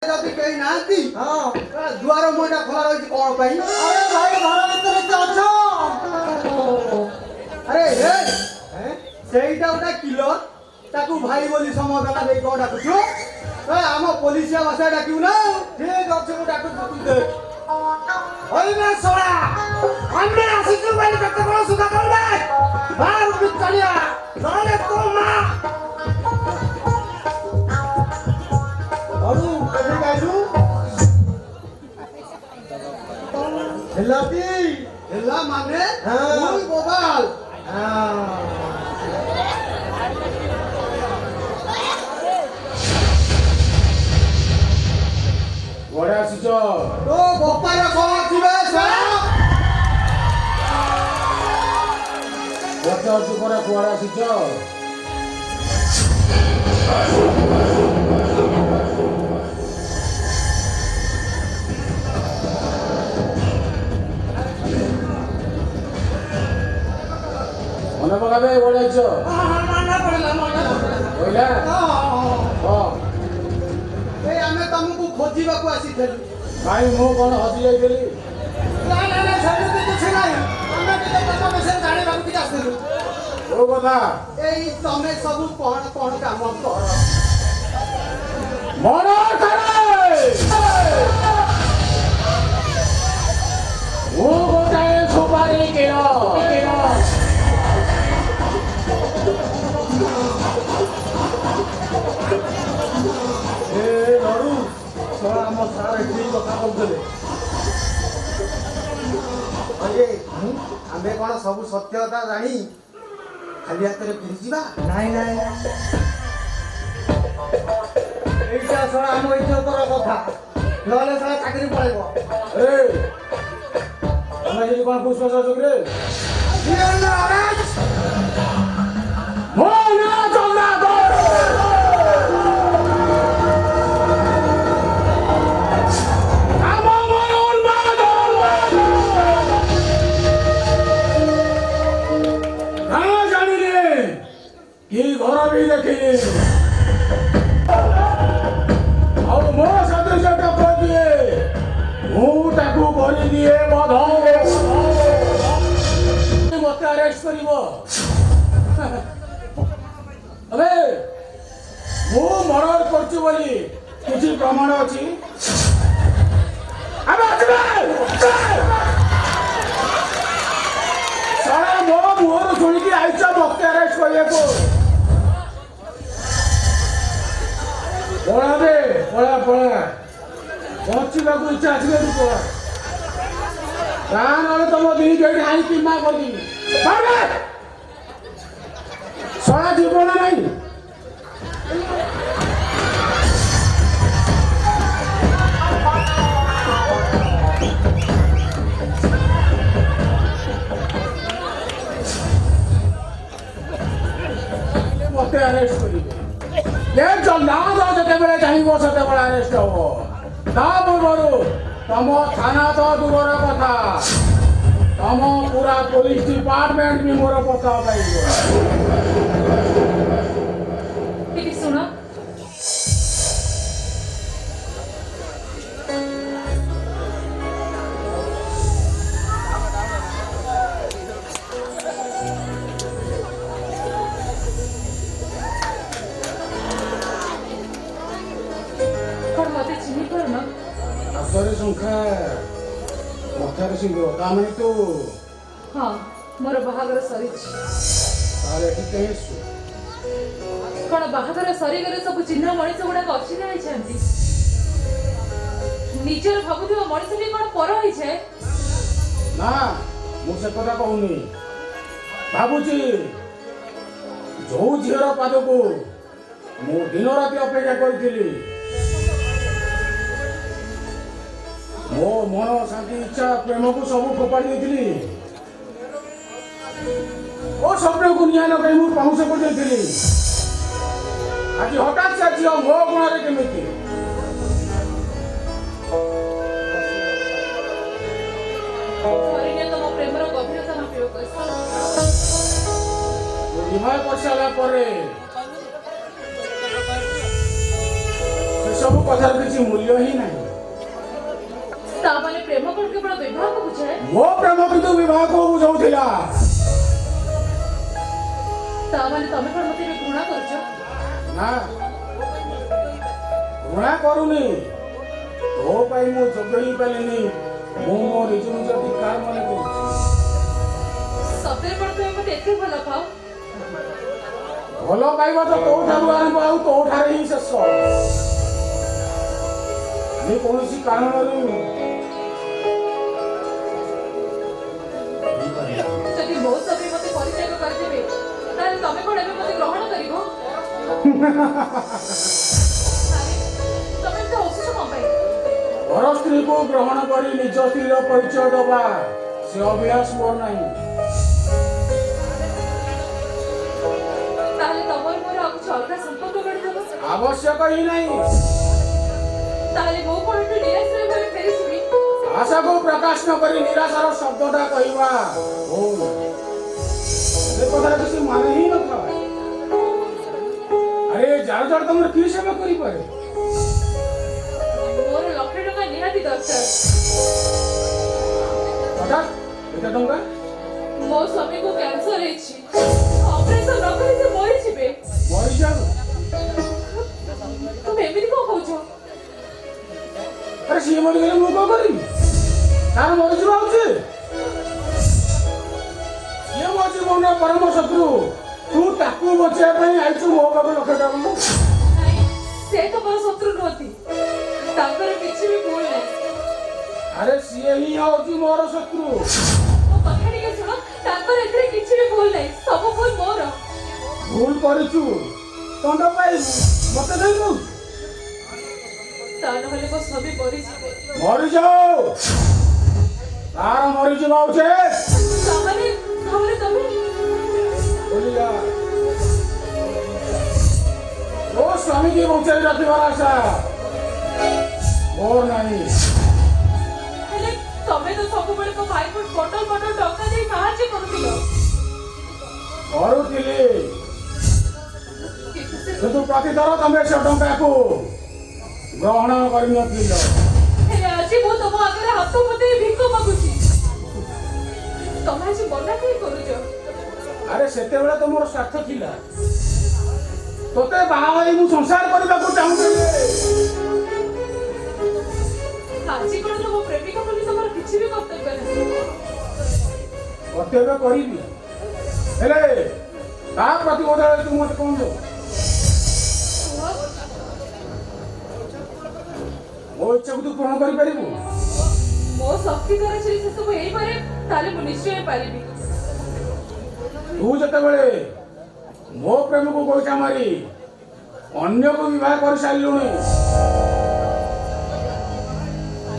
ଯଦି କେହି ନାହାନ୍ତି ଦୁଆର ମୁହଁଟା ଖୋଲା ରହିଛି କଣ ପାଇଁ? ଆରେ ଭାଇ ଘର ଭିତରେ କିଏ ଅଛ? ଆରେ ହେ ସେଇଟା ଗୋଟେ କିଲର ତାକୁ ଭାଇ ବୋଲି ସମର୍ଥନା ଦେଇ କଣ ଡାକୁଛୁ? ଆମ ପୋଲିସିଆ ଭାଷା ଡାକିବୁ ନା? ଠିକ ଅଛି ମୁଁ ଡାକୁଛି ତୁ ଦେ। ହଇବେ ଶଳା ଆମେ ଆସିଛୁ ବୋଲି କେତେ ବଳ ସୁଧା କରିବେ ବାହାରୁ ବିଚାରିଆ ନହେଲେ ତୋ ମା ହଉ କେବେ ଗାଇଛୁ? ହେଲା କି? ହେଲା ମାନେ ହଁ। ମୁଁ ବୋବାଲ। କୁଆଡ଼େ ଆସିଛ? ତୋ ବୋପାର କଣ ଥିବେ ପଚାରୁଛୁ ପରା କୁଆଡ଼େ ଆସିଛ? ମନେ ପକାବେ କୁଆଡ଼େ ଆସିଛ? କହିଲା ହଁ। ଏଇ ଆମେ ତମକୁ ଖୋଜିବାକୁ ଆସିଥିଲୁ। କାଇଁ ମୁଁ କ'ଣ ହଜି ଯାଇଥିଲି? ନା ସେମିତି କିଛି ନାହିଁ। ଆମେ ଟିକେ ତମ ବିଷୟରେ ଜାଣିବାକୁ ଟିକେ ଆସିଥିଲୁ। କୋଉ କଥା? ଏଇ ତମେ ସବୁ କଣ କଣ କାମ କର? ମନ କରେ ମୁଁ ଗୋଟାଏ ସୁପାରି କିଣ ନରୁ ଆମ ସାର୍ ଏଠି କଥା କହୁଥିଲେ। ଆମେ କଣ ସବୁ ସତ୍ୟତା ଜାଣି ଖାଲି ହାତରେ ଫେରିଯିବା? ନାଇଁ ଏଇଟା ଶଳା ଆମ ଇଜ୍ଜତର କଥା ନହେଲେ ଶଳା ଚାକିରି ପଳେଇବ। ତମେ ଯଦି କ'ଣ ପୁଷ୍ପ ସହଯୋଗରେ ମୋ ନାଁ ଚନ୍ଦ୍ରାଧର। ଆମ ମନ ଉନ୍ମାଦ ଗାଁ ଜାଣିନି କି ଘର ବି ଦେଖିନି ଆଉ ମୋ ସଦୃଶ ଟକ ଦିଏ ମୁଁ ତାକୁ କରିଦିଏ ବଧ। ମତେ ଆରେଷ୍ଟ କରିବ? ଏବେ ମୁଁ ମର୍ଡର କରୁଛି ବୋଲି କିଛି ପ୍ରମାଣ ଅଛି? ସାରା ମୋ ମୁହଁରୁ ଶୁଣିକି ଆଇଛ ମତେ ଆରେଷ୍ଟ କରିବାକୁ? ପଳାବେ ପଳା ବଞ୍ଚିବାକୁ ଇଚ୍ଛା ଅଛି ତୁ ପଳା। ତା ନହେଲେ ତମ ଦୁଇ ଜଣ ହାଇ କିମା କରିବି ସଳା ଜୀବନ ନାହିଁ। ମତେ ଆରେଷ୍ଟ କରିବେ ନା ଯେତେବେଳେ ଚାହିଁବ ସେତେବେଳେ ଆରେଷ୍ଟ ହବ। ତା ପୂର୍ବରୁ ତମ ଥାନା ତ ଦୂରର କଥା ତମ ପୁରା ପୋଲିସ ଡିପାର୍ଟମେଣ୍ଟ ବି ମୋର ପତା ପାଇବ। ଟିକେ ଶୁଣ ହାତରେ ସଂଖ୍ୟା ମଥାରେ ସିଙ୍ଗ ତାମାନେ ତୁ ହଁ ମୋର ବାହାଘର ସରିଛି। ତାହେଲେ ଏଠି କାହିଁ ଆସୁ? କଣ ବାହାଘର ସରିଗଲେ ସବୁ ଚିହ୍ନା ମଣିଷ ଗୁଡାକ ଅଚିହ୍ନା ହେଇଛନ୍ତି? ନିଜର ଭାବୁଥିବା ମଣିଷ ବି କଣ ପର ହେଇଯାଏ? ନା ମୁଁ ସେ କଥା କହୁନି। ଭାବୁଛି ଯୋଉ ଝିଅର ପାଦକୁ ମୁଁ ଦିନ ରାତି ଅପେକ୍ଷା କରିଥିଲି ମୋ ମନ ଶାନ୍ତି ଇଚ୍ଛା ପ୍ରେମକୁ ସବୁ ଫୋପାଡ଼ି ଦେଇଥିଲି ଓ ସ୍ୱପ୍ନକୁ ନିଆଁ ଲଗାଇ ମୁଁ ପାଉଁଶ କରିଦେଇଥିଲି। ଆଜି ହଠାତ୍ ସେ ଝିଅ ମୋ ଗୁଣରେ କେମିତି? ତମ ପ୍ରେମର ଗଭୀରତା ମାପିବ ବିବାହ କରିସାରିଲା ପରେ ସେ ସବୁ କଥାର କିଛି ମୂଲ୍ୟ ହିଁ ନାହିଁ। ତା ମାନେ ପ୍ରେମ କଣ କେବଳ ବିବାହକୁ ବୁଝାଏ? ମୋ ପ୍ରେମ କିନ୍ତୁ ବିବାହକୁ ବୁଝାଉଥିଲା। ତା ମାନେ ତମେ କଣ ମତେ ଏବେ ଘୃଣା କରୁଛ? ନା, ଘୃଣା କରୁନି। ତୋ ପାଇଁ ମୁଁ ଯୋଗ୍ୟ ହେଇପାରିଲିନି। ମୁଁ ମୋ ନିଜ ନିଜ ଧିକ୍କାର ମନେ କରୁଛି। ସତରେ କଣ ତମେ ମତେ ଏତେ ଭଲ ପାଅ? ଭଲ ପାଇବା ତ ତୋଠାରୁ ଆରମ୍ଭ ଆଉ ତୋଠାରେ ହିଁ ଶେଷ। କୌଣସି କାରଣରୁ ଯଦି ମୋ ସ୍ୱାମୀ ମତେ ପରିତ୍ୟାଗ କରିଦେବେ ତାହେଲେ ତମେ କଣ ଏବେ ମତେ ଗ୍ରହଣ କରିବ? ଆରେ, ତମେ ଏତେ ହସୁଛ କଣ ପାଇଁ? ପର ସ୍ତ୍ରୀକୁ ଗ୍ରହଣ କରି ନିଜ ସ୍ତ୍ରୀର ପରିଚୟ ଦେବା ସେ ଅଭିଳାଷ ମୋର ନାହିଁ। ତାହେଲେ ତମର ମୋର ଆଉ କିଛି ଅଲଗା ସମ୍ପର୍କ ଗଢ଼ିଦେବ? ଆବଶ୍ୟକ ହିଁ ନାହିଁ। ତାହେଲେ ମୁଁ କଣ ଏଠୁ ନିରାଶ୍ରୟ ଭାବେ ଫେରିଯିବି? ଆଶାକୁ ପ୍ରକାଶ ନ କରି ନିରାଶାର ଶବ୍ଦଟା କହିବା ଭୁଲ। ସେ କଥାର କିଛି ମାନେ ହିଁ ନଥାଏ। ଆରେ ଯାର ଯାର ତମର କି ସେବା କରିପାରେ? ମୋର ଲକ୍ଷେ ଟଙ୍କା ନିହାତି ଦରକାର। ହଠାତ୍ ଏତେ ଟଙ୍କା? ମୋ ସ୍ୱାମୀକୁ କ୍ୟାନ୍ସର ହେଇଛି। ଅପରେସନ ନ କଲେ ସେ ମରିଯିବେ। ମରିଯାଉ। ତମେ ଏମିତି କଣ କହୁଛ? ଆରେ ସିଏ ମରିଗଲେ ମୁଁ କଣ କରିବି? ତାର ମରିଯିବା ଉଚିତ। ସିଏ ମୋ ଜୀବନର ପରମ ଶତ୍ରୁ। ତୁ ତାକୁ ବଞ୍ଚେଇବା ପାଇଁ ଆଇଛୁ ମୋ ପାଖକୁ ଲକ୍ଷ ଟଙ୍କା। ନାଇଁ, ସେ ତ ମୋର ଶତ୍ରୁ ନୁହନ୍ତି। ତାଙ୍କର କିଛି ବି ଭୁଲ ନାହିଁ। ଆରେ ସିଏ ହିଁ ହଉଛି ମୋର ଶତ୍ରୁ। ମୋ କଥା ଟିକେ ଶୁଣ, ତାଙ୍କର ଏଥିରେ କିଛି ବି ଭୁଲ ନାହିଁ। ସବୁ ଭୁଲ ମୋର। ଭୁଲ କରିଛୁ, ଦଣ୍ଡ ପାଇବୁ। ମତେ ଦେଇ ଦଉଛୁ। ତା ନହେଲେ ମୋ ସ୍ୱାମୀ ମରିଯିବେ। ମରିଯାଉ। ତାର ମରିଯିବା ଉଚିତ। ତାମାନେ ତମେ ବୋଲିଲା ମୋ ସ୍ୱାମୀକି ବଞ୍ଚାଇ ରଖିବାର ଆଶା ମୋର ନାହିଁ। ହେଲେ ତମେ ତ ସବୁବେଳେ ମୋ ଭାଇକୁ ବଟଲ ବଟଲ ଟଙ୍କା ଦେଇ ସାହାଯ୍ୟ କରୁଥିଲ। କରୁଥିଲି, କିନ୍ତୁ ପ୍ରତିଥର ତମେ ସେ ଟଙ୍କାକୁ ଗ୍ରହଣ କରିନଥିଲ। ହେଲେ ଆଜି ମୁଁ ତମ ଆଗରେ ହାତ ପତେଇ ଭିକ ମାଗୁଛି। ତମେ ଆଜି ମନା କାହିଁ କରୁଛ? ଆରେ ସେତେବେଳେ ତ ମୋର ସ୍ୱାର୍ଥ ଥିଲା। ତୋତେ ବାହା ହୋଇ ମୁଁ ସଂସାର କରିବାକୁ ଚାହୁଁଥିଲି। ଆଜି କଣ ତମ ପ୍ରେମିକା ବୋଲି ତମର କିଛି ବି କର୍ତ୍ତବ୍ୟ ନାହିଁ? କର୍ତ୍ତବ୍ୟ କରିବି, ହେଲେ ତା ପ୍ରତି ବଦଳରେ ତୁ ମତେ କଣ ଦଉ? ମୋ ଇଚ୍ଛାକୁ ତୁ ପୂରଣ କରିପାରିବୁ? ମୋ ଶକ୍ତି ଦ୍ୱାରା ଯଦି ସେସବୁ ହେଇପାରେ ତାହେଲେ ମୁଁ ନିଶ୍ଚୟ ପାରିବି। ତୁ ଯେତେବେଳେ ମୋ ପ୍ରେମକୁ ଗୋଇଠା ମାରି ଅନ୍ୟକୁ ବିବାହ କରିସାରିଲୁଣି,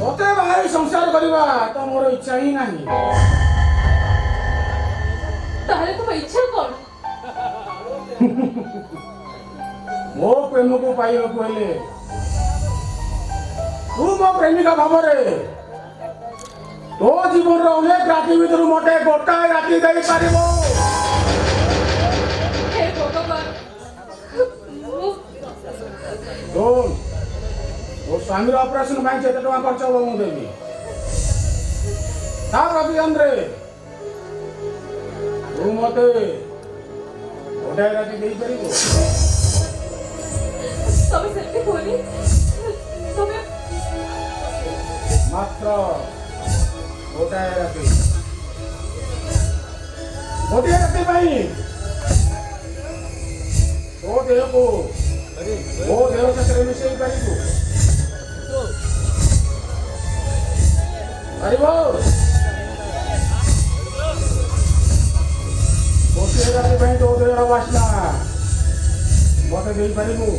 ତତେ ବାହାରି ସଂସାର କରିବା ତ ମୋର ଇଚ୍ଛା ହିଁ ନାହିଁ। ତାହେଲେ ତୁମ ଇଚ୍ଛା କଣ? ମୋ ପ୍ରେମକୁ ପାଇବାକୁ ହେଲେ ତୁ ମୋ ପ୍ରେମିକା ଭାବରେ ତୋ ଜୀବନର ଅନେକ ରାତି ଭିତରୁ ମତେ ଗୋଟାଏ ରାତି ଦେଇପାରିବ। ହେ ଭଗବାନ, ମୋ ସ୍ୱାମୀର ଅପରେସନ ପାଇଁ ଯେତେ ଟଙ୍କା ଖର୍ଚ୍ଚ ହେବ ମୁଁ ଦେବି। ତା ପ୍ରତିଦାନରେ ତୁ ମତେ ଗୋଟାଏ ରାତି ଦେଇପାରିବୁ। ତମେ ସେମିତି କୁହନି। ତମେ ମାତ୍ର ଗୋଟାଏ ରାତି। ଗୋଟିଏ ରାତି ପାଇଁ ତୋ ଦେହକୁ ମୋ ଦେହ ସାଥିରେ ମିଶେଇ ପାରିବୁ? ପାରିବ? ଗୋଟିଏ ରାତି ପାଇଁ ତୋ ଦେହର ବାସ୍ନା ମତେ ଦେଇପାରିବୁ?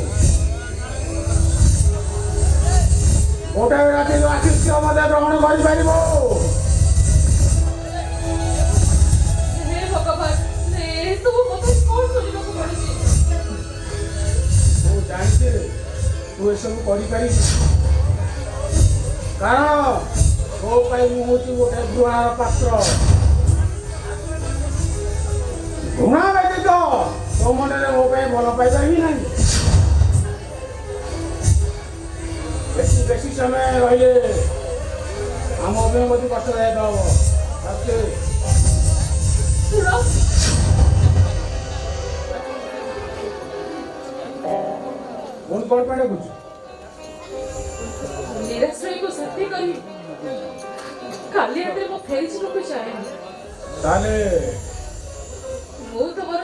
ଗୋଟାଏ ରାତିର ଆତିଥ୍ୟ ମତେ ଗ୍ରହଣ କରିପାରିବ? ହେ ଭଗବାନ, ଏସବୁ ମତେ କଣ ଶୁଣିବାକୁ ପଡୁଛି? ମୁଁ ଜାଣିଛି ତୁ ଏସବୁ କରିପାରିବୁ, କାରଣ ତୋ ପାଇଁ ମୁଁ ହଉଛି ଗୋଟେ ଘୃଣାର ପାତ୍ର। ଘୃଣା ବ୍ୟତୀତ ତୋ ମନରେ ମୋ ପାଇଁ ଭଲ ପାଇବା ହିଁ ନାହିଁ। ଏଠି ବେଶୀ ସମୟ ରହିଲେ ଆମ ପାଇଁ ମଧ୍ୟ କଷ୍ଟଦାୟକ ହବ। ଶୁଣ ପୁଣି କ'ଣ ପାଇଁ ଡାକୁଛୁ? ନିରାଶ୍ରୟକୁ ସାଥୀ କରି କାଲି ରାତିରେ ମୁଁ ଫେରିଯିବାକୁ ଚାହେଁନି। ତାହେଲେ ମୁଁ ତମର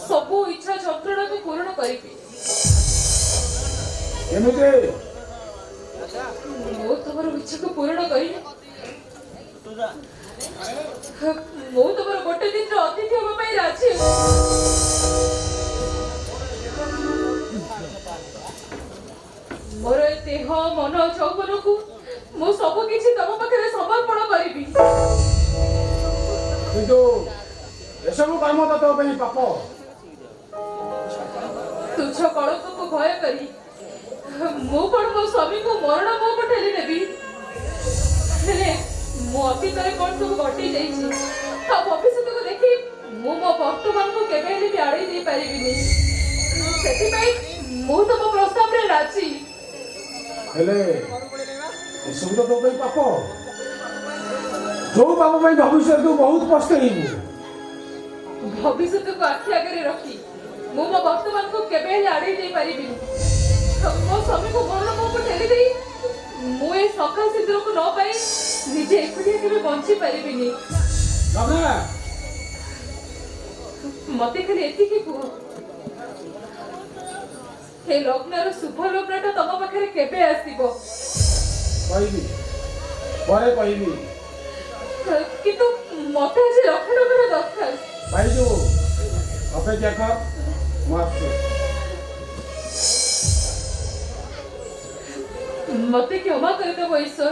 ସବୁ ଇଚ୍ଛା ଯନ୍ତ୍ରଣାକୁ ପୂରଣ କରିବି। କେମିତି? ମୁଁ ତମର ଇଚ୍ଛାକୁ ପୂରଣ କରିବି। ମୁଁ ତମର ଗୋଟେ ଦିନର ଅତିଥି ହେବା ପାଇଁ ରାଜି ମୋର ଏ ଦେହ ମନ ଯୌବନକୁ ମୁଁ ସବୁ କିଛି ତମ ପାଖରେ ସମର୍ପଣ କରିବି। କିନ୍ତୁ ଏସବୁ କାମ ତ ତୋ ପାଇଁ ପାପ। ତୁଚ୍ଛ କଳଙ୍କକୁ ଭୟ କରି ମୁଁ କ'ଣ ମୋ ସ୍ୱାମୀକୁ ମରଣ ମୁହଁକୁ ଠେଲି ଦେବି? ହେଲେ ମୋ ଅତୀତରେ କ'ଣ ସବୁ ଘଟି ଯାଇଛି ଆଉ ଭବିଷ୍ୟତକୁ ଦେଖି ମୁଁ ମୋ ବର୍ତ୍ତମାନକୁ କେବେ ହେଲେ ବି ଆଡ଼େଇ ଦେଇପାରିବିନି। ସେଥିପାଇଁ ମୁଁ ତମ ପ୍ରସ୍ତାବରେ ରାଜି। ହେଲେ ଏସବୁ ତ ତୋ ପାଇଁ ପାପ। ଯୋଉ ପାପ ପାଇଁ ଭବିଷ୍ୟତକୁ ବହୁତ ପସ୍ତେଇବୁ। ଭବିଷ୍ୟତକୁ ଆଖି ଆଗରେ ରଖି ମୁଁ ମୋ ବର୍ତ୍ତମାନକୁ କେବେ ହେଲେ ଆଡ଼େଇ ଦେଇପାରିବିନି। ମୋ ସ୍ୱାମୀକୁ ମରଣ ମୁହଁକୁ ଠେଲି ଦେଇ ମୁଁ ଏ ସକାଳ ସିନ୍ଦୁରକୁ ନ ପାଇ ନିଜେ ଏକୁଟିଆ କେବେ ବଞ୍ଚି ପାରିବିନି। ମତେ ଖାଲି ଏତିକି କୁହ, ଏ ଲଗ୍ନର ଶୁଭ ଲଗ୍ନଟା ତମ ପାଖରେ କେବେ ଆସିବ? କହିବି, ପରେ କହିବି। କିନ୍ତୁ ମତେ ଆଜି ଲଗ୍ନର ଦରକାର। ପାଇଯିବୁ, ଅପେକ୍ଷା କର, ମୁଁ ଆସୁଛି। ମତେ କ୍ଷମା କରିଦେବ ଈଶ୍ୱର।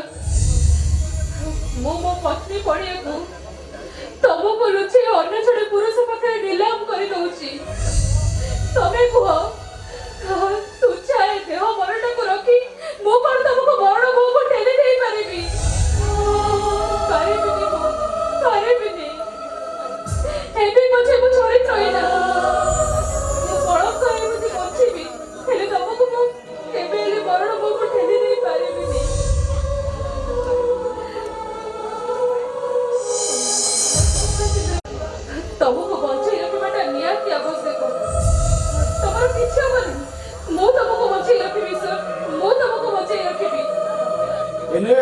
ମୁଁ ମୋ ପତ୍ନୀ ପଡ଼ିଆକୁ ତମକୁ ଲୁଚେଇ ଅନ୍ୟ ଜଣେ ପୁରୁଷ ପାଖରେ ନିଲାମ କରିଦଉଛି। ତମେ କୁହ, ତୁଚ୍ଛା ଏ ଦେହ ମରଣକୁ ରଖି ମୁଁ କ'ଣ ତମକୁ ମରଣ ମୁହଁକୁ ଠେଲି ଦେଇପାରିବି? ପାରିବିନି, ପାରିବିନି। ଏବେ ପଛେ ମୁଁ ଚରିତ୍ରହୀନ, ମୁଁ କଳଙ୍କ ଏମିତି ବଞ୍ଚିବି, ହେଲେ ତମକୁ ମୁଁ କେବେ ହେଲେ ମରଣ ମୁହଁକୁ ଠେଲି ଦେଇ ପାରିବିନି। ତମକୁ ବଞ୍ଚେଇ ରଖିବାଟା ନିହାତି ଆବଶ୍ୟକ। ତମର କିଛି ହବନି, ମୁଁ ତମକୁ ବଞ୍ଚେଇ ରଖିବି ଈଶ୍ୱର, ମୁଁ ତମକୁ ବଞ୍ଚେଇ ରଖିବି। ଏନେ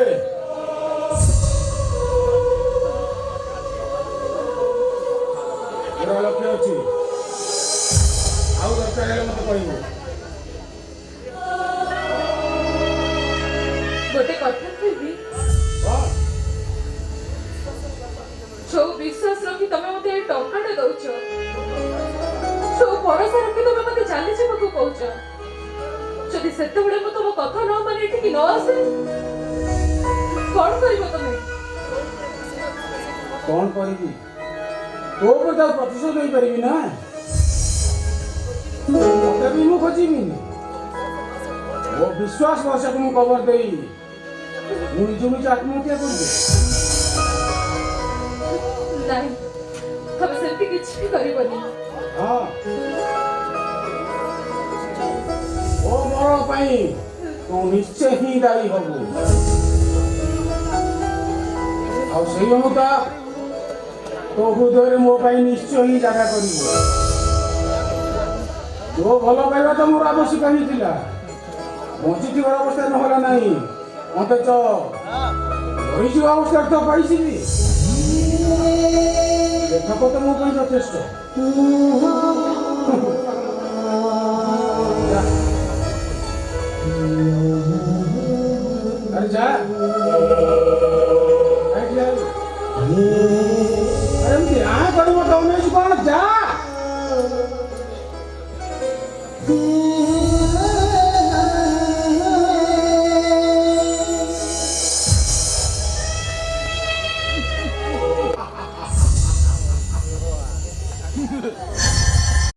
ମୋର ଲକ୍ଷ୍ୟ ଅଛି, ଆଉ ଦରକାର ହେଲେ ମତେ କହିବୁ। ଗୋଟେ କଥା କହିବି, ଯୋଉ ବିଶ୍ୱାସ ରଖି ତମେ ମତେ ଏ ଟଙ୍କାଟା ଦଉଛ, ଯୋଉ ଭରସା ରଖି ତମେ ମତେ ଚାଲିଯିବାକୁ କହୁଛ, ଯଦି ସେତେବେଳେ ମୁଁ ତମ କଥା ନ ମାନି ଏଠିକି ନ ଆସେ, କ'ଣ କରିବ ତମେ? କ'ଣ କରିବି? ତୋ ଉପରେ ତାକୁ ପ୍ରତିଶୋଧ ଦେଇପାରିବି ନା, ମତେ ବି ମୁଁ ଖୋଜିବିନି। ମୋ ବିଶ୍ୱାସ ଭରସାକୁ ମୁଁ କବର ଦେଇ ମୁଁ ନିଜ ଆତ୍ମହତ୍ୟା କରିବି। ନାଇଁ, ତମେ ସେମିତି କିଛି ବି କରିବନି। ହଁ, ଓ ମରଣ ପାଇଁ ତୁ ନିଶ୍ଚୟ ହିଁ ଦାୟୀ ହବୁ। ଆଉ ସେଇ ଅନୁତାପ ତୋ ହୃଦୟରେ ମୋ ପାଇଁ ନିଶ୍ଚୟ ହିଁ ଜାଗା କରିବ। ତୋ ଭଲ ପାଇବା ତ ମୋର ଆବଶ୍ୟକ ହିଁ ଥିଲା, ବଞ୍ଚିଥିବାର ଅବସ୍ଥା ନହେଲା ନାହିଁ, ଅଥଚ ମରିଯିବା ଅବସ୍ଥାରେ ତ ପାଇছিলি। ଦେଖ ତ ମୋ ପାଇଁ ଯଥେଷ୍ଟ। अरे जा, अरे यहाँ करूँ बताओ नहीं कौन जा।